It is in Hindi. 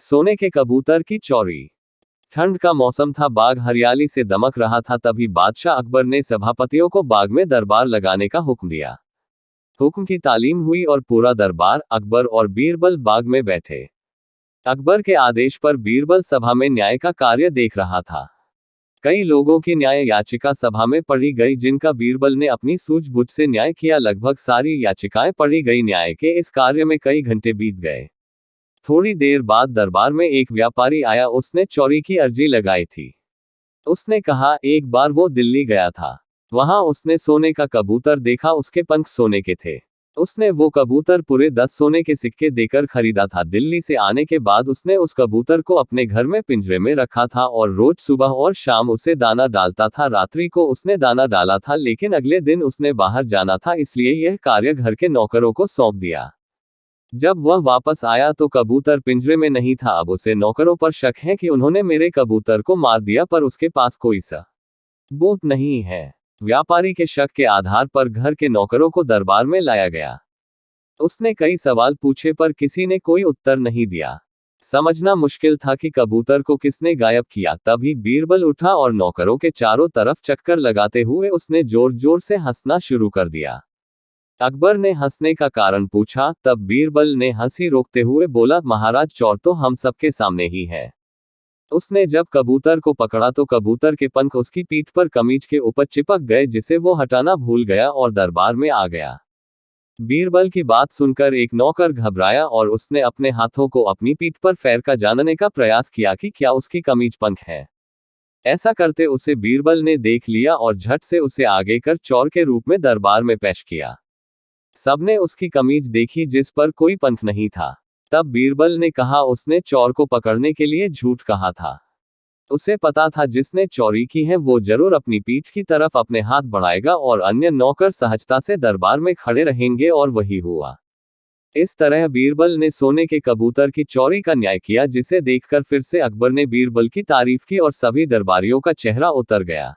सोने के कबूतर की चोरी। ठंड का मौसम था, बाग हरियाली से दमक रहा था। तभी बादशाह अकबर ने सभापतियों को बाग में दरबार लगाने का हुक्म दिया। हुक्म की तालीम हुई और पूरा दरबार, अकबर और बीरबल बाग में बैठे। अकबर के आदेश पर बीरबल सभा में न्याय का कार्य देख रहा था। कई लोगों की न्याय याचिका सभा में पढ़ी गई, जिनका बीरबल ने अपनी सूझबूझ से न्याय किया। लगभग सारी याचिकाएं पढ़ी गई। न्याय के इस कार्य में कई घंटे बीत गए। थोड़ी देर बाद दरबार में एक व्यापारी आया। उसने चोरी की अर्जी लगाई थी। उसने कहा, एक बार वो दिल्ली गया था। वहां उसने सोने का कबूतर देखा। उसके पंख सोने के थे। उसने वो कबूतर पूरे 10 सोने के सिक्के देकर खरीदा था। दिल्ली से आने के बाद उसने उस कबूतर को अपने घर में पिंजरे में रखा था और रोज सुबह और शाम उसे दाना डालता था। रात्रि को उसने दाना डाला था, लेकिन अगले दिन उसने बाहर जाना था, इसलिए यह कार्य घर के नौकरों को सौंप दिया। जब वह वापस आया तो कबूतर पिंजरे में नहीं था। अब उसे नौकरों पर शक है कि उन्होंने मेरे कबूतर को मार दिया, पर उसके पास कोई सबूत नहीं है। व्यापारी के शक के आधार पर घर के नौकरों को दरबार में लाया गया। उसने कई सवाल पूछे, पर किसी ने कोई उत्तर नहीं दिया। समझना मुश्किल था कि कबूतर को किसने गायब किया। तभी बीरबल उठा और नौकरों के चारों तरफ चक्कर लगाते हुए उसने जोर जोर से हंसना शुरू कर दिया। अकबर ने हंसने का कारण पूछा। तब बीरबल ने हंसी रोकते हुए बोला, महाराज, चोर तो हम सबके सामने ही है। उसने जब कबूतर को पकड़ा तो कबूतर के पंख उसकी पीठ पर कमीज के ऊपर चिपक गए, जिसे वो हटाना भूल गया और दरबार में आ गया। बीरबल की बात सुनकर एक नौकर घबराया और उसने अपने हाथों को अपनी पीठ पर फेरकर जानने का प्रयास किया कि क्या उसकी कमीज पंख है। ऐसा करते उसे बीरबल ने देख लिया और झट से उसे आगे कर चोर के रूप में दरबार में पेश किया। सबने उसकी कमीज देखी, जिस पर कोई पंख नहीं था। तब बीरबल ने कहा, उसने चोर को पकड़ने के लिए झूठ कहा था। उसे पता था जिसने चोरी की है वो जरूर अपनी पीठ की तरफ अपने हाथ बढ़ाएगा और अन्य नौकर सहजता से दरबार में खड़े रहेंगे, और वही हुआ। इस तरह बीरबल ने सोने के कबूतर की चोरी का न्याय किया, जिसे देखकर फिर से अकबर ने बीरबल की तारीफ की और सभी दरबारियों का चेहरा उतर गया।